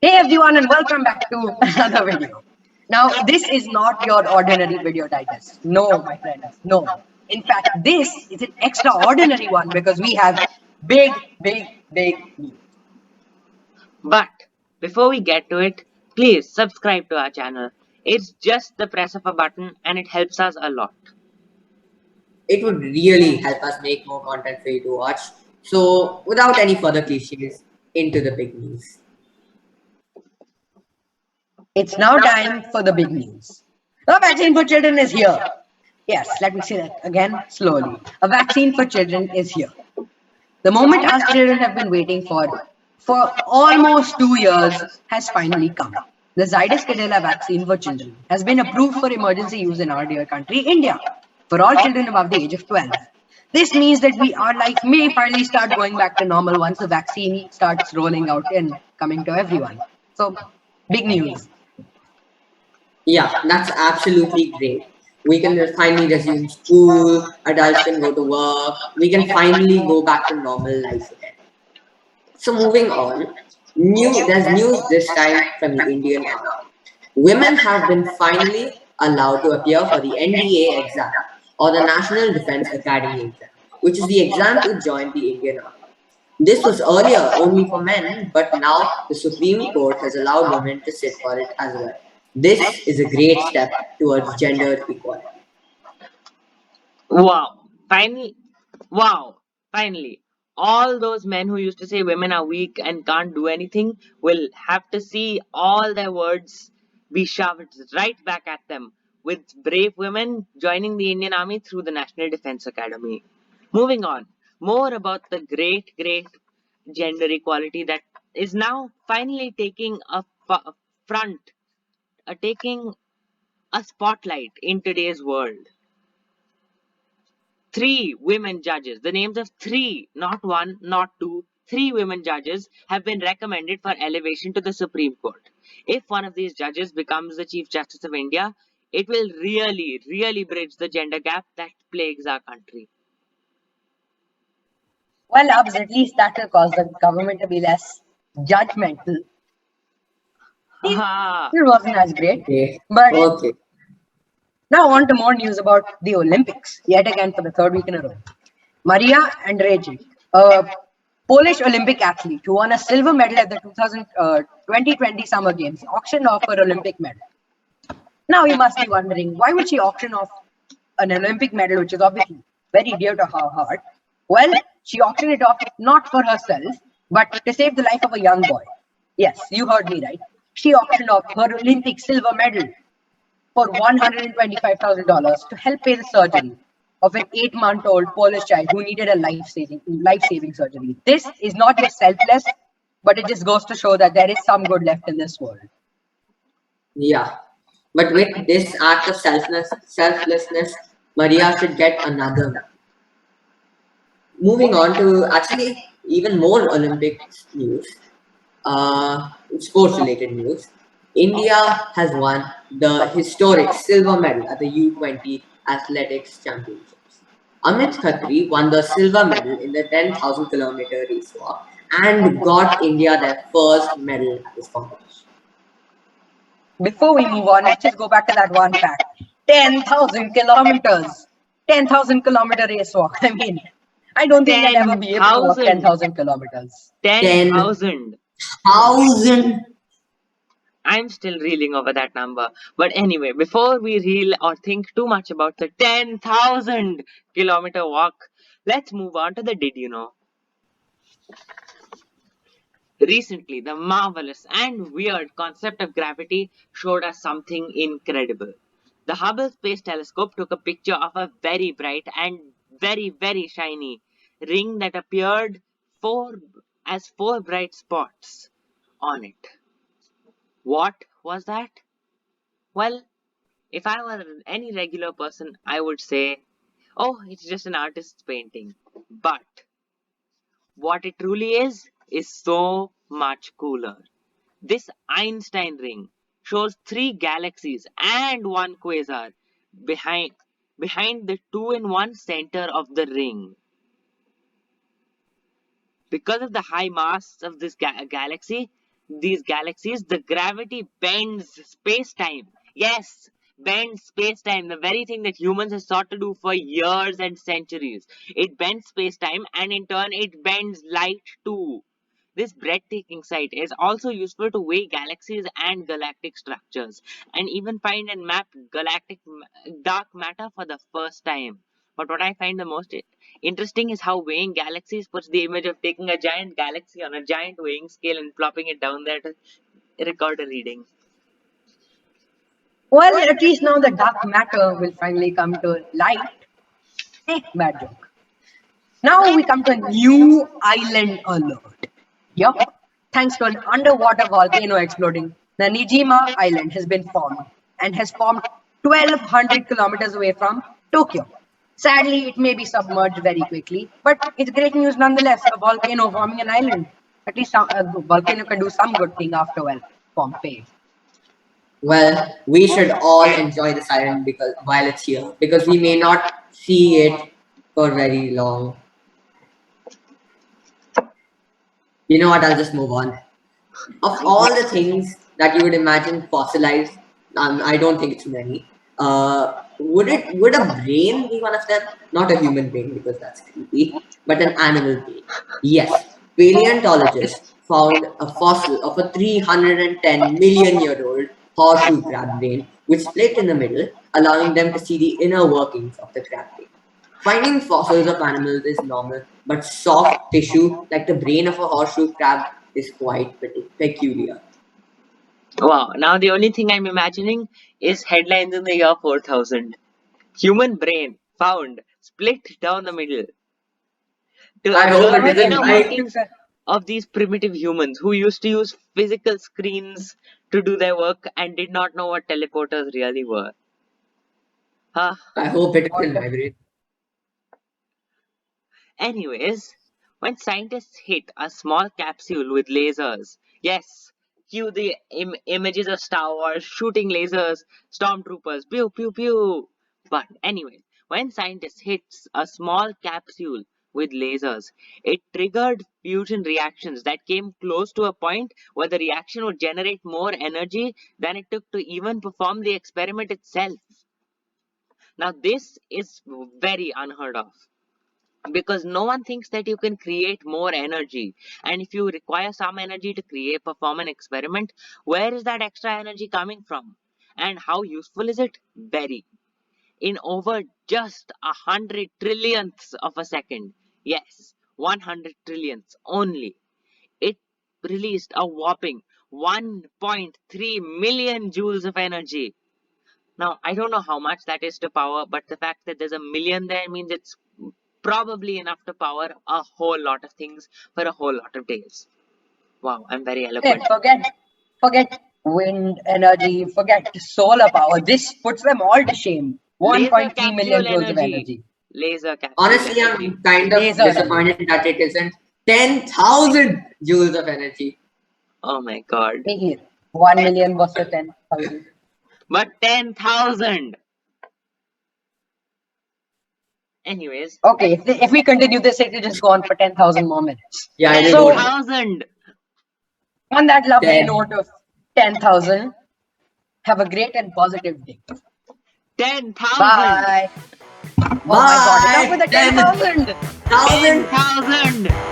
Hey everyone and welcome back to another video. Now this is not your ordinary video digest. No, my friends, no. In fact, this is an extraordinary one because we have big news. But before we get to it, please subscribe to our channel. It's just the press of a button and it helps us a lot. It would really help us make more content for you to watch. So, without any further cliches, into the big news. It's now time for the big news. A vaccine for children is here. Yes, let me say that again slowly. A vaccine for children is here. The moment us children have been waiting for almost 2 years has finally come. The Zydus Cadila vaccine for children has been approved for emergency use in our dear country, India, for all children above the age of 12. This means that our life may finally start going back to normal once the vaccine starts rolling out and coming to everyone. So, big news. Yeah, that's absolutely great. We can finally resume school, adults can go to work, we can finally go back to normal life again. So, moving on, there's news this time from the Indian Army. Women have been finally allowed to appear for the NDA exam or the National Defense Academy exam, which is the exam to join the Indian Army. This was earlier only for men, but now the Supreme Court has allowed women to sit for it as well. This is a great step towards gender equality. Wow, finally, wow, finally. All those men who used to say women are weak and can't do anything will have to see all their words be shoved right back at them with brave women joining the Indian Army through the National Defense Academy. Moving on, more about the great gender equality that is now finally taking a front, taking a spotlight in today's world. Three women judges, the names of three, not one, not two, three women judges have been recommended for elevation to the Supreme Court. If one of these judges becomes the Chief Justice of India, it will really bridge the gender gap that plagues our country. Well, Abs, at least that will cause the government to be less judgmental. Haha. It wasn't as great, Okay. but Okay. now on to more news about the Olympics, yet again for the third week in a row. Maria Andrzejczyk, a Polish Olympic athlete who won a silver medal at the 2020 Summer Games, auctioned off her Olympic medal. Now you must be wondering, why would she auction off an Olympic medal, which is obviously very dear to her heart? Well, she auctioned it off not for herself, but to save the life of a young boy. Yes, you heard me right. She auctioned off her Olympic silver medal for $125,000 to help pay the surgery of an 8-month-old Polish child who needed a life-saving surgery. This is not just selfless, but it just goes to show that there is some good left in this world. Yeah. But with this act of selflessness, Maria should get another. Moving on to actually even more Olympics news, sports related news. India has won the historic silver medal at the U20 Athletics Championships. Amit Khatri won the silver medal in the 10,000 kilometer race walk and got India their first medal at this competition. Before we move on, let's just go back to that one fact. 10,000 kilometers. 10,000 kilometer race walk. I mean, I don't think I'll ever be able to walk 10,000 kilometers. 10,000. 10,000. I'm still reeling over that number. But anyway, before we reel or think too much about the 10,000 kilometer walk, let's move on to the did you know. Recently, the marvelous and weird concept of gravity showed us something incredible. The Hubble Space Telescope took a picture of a very bright and very shiny ring that appeared as four bright spots on it. What was that? Well, if I were any regular person, I would say, oh, it's just an artist's painting. But what it truly is so much cooler. This Einstein ring shows three galaxies and one quasar behind, behind the two-in-one center of the ring. Because of the high mass of this galaxy, these galaxies, the gravity bends space-time. Yes, bends space-time, the very thing that humans have sought to do for years and centuries. It bends space-time, and in turn it bends light too. This breathtaking sight is also useful to weigh galaxies and galactic structures, and even find and map galactic dark matter for the first time. But what I find the most interesting is how weighing galaxies puts the image of taking a giant galaxy on a giant weighing scale and plopping it down there to record a reading. Well, at least now the dark matter will finally come to light. Bad joke. Now we come to a new island alert. Yup. Thanks to an underwater volcano exploding, the Nijima Island has been formed and has formed 1200 kilometers away from Tokyo. Sadly, it may be submerged very quickly, but it's great news nonetheless. A volcano forming an island. At least a volcano can do some good thing after, well, Pompeii. Well, we should all enjoy the siren because while it's here, because we may not see it for very long. You know what? I'll just move on. Of all the things that you would imagine fossilized, I don't think it's many. Would a brain be one of them? Not a human brain because that's creepy, but an animal brain. Yes, paleontologists found a fossil of a 310 million year old horseshoe crab brain, which split in the middle, allowing them to see the inner workings of the crab brain. Finding fossils of animals is normal, but soft tissue like the brain of a horseshoe crab is quite peculiar. Wow, now the only thing I'm imagining is headlines in the year 4000. Human brain found split down the middle to I hope observe it the Very isn't inner like interesting, workings sir. of these primitive humans who used to use physical screens to do their work and did not know what teleporters really were. Huh. I hope it What isn't my brain. Anyways, when scientists hit a small capsule with lasers, yes, cue the images of Star Wars shooting lasers, stormtroopers, pew pew pew. But anyway, when scientists hit a small capsule with lasers, it triggered fusion reactions that came close to a point where the reaction would generate more energy than it took to even perform the experiment itself. Now, this is very unheard of because no one thinks that you can create more energy, and if you require some energy to create perform an experiment, where is that extra energy coming from and how useful is it? Very. In over just 100 trillionths of a second, yes, 100 trillionths only, it released a whopping 1.3 million joules of energy. Now, I don't know how much that is to power, but the fact that there's a million there means it's probably enough to power a whole lot of things for a whole lot of days. Wow, I'm very Hey, eloquent. forget wind energy, forget solar power. This puts them all to shame. Laser 1.3 million capsule joules of energy. energy. Laser capsule Honestly, energy. I'm kind of Laser energy. disappointed that it isn't 10,000 joules of energy. Oh my god. Hey, here. 1 million versus 10,000. But 10,000! Anyways, Okay, if we continue this, it will just go on for 10,000 more minutes. Yeah, it'll go So, on. 10,000! on that lovely 10. note of 10,000, have a great and positive day. 10,000! Bye. Oh my god, enough Bye. with the 10,000. 10,000. 10,000!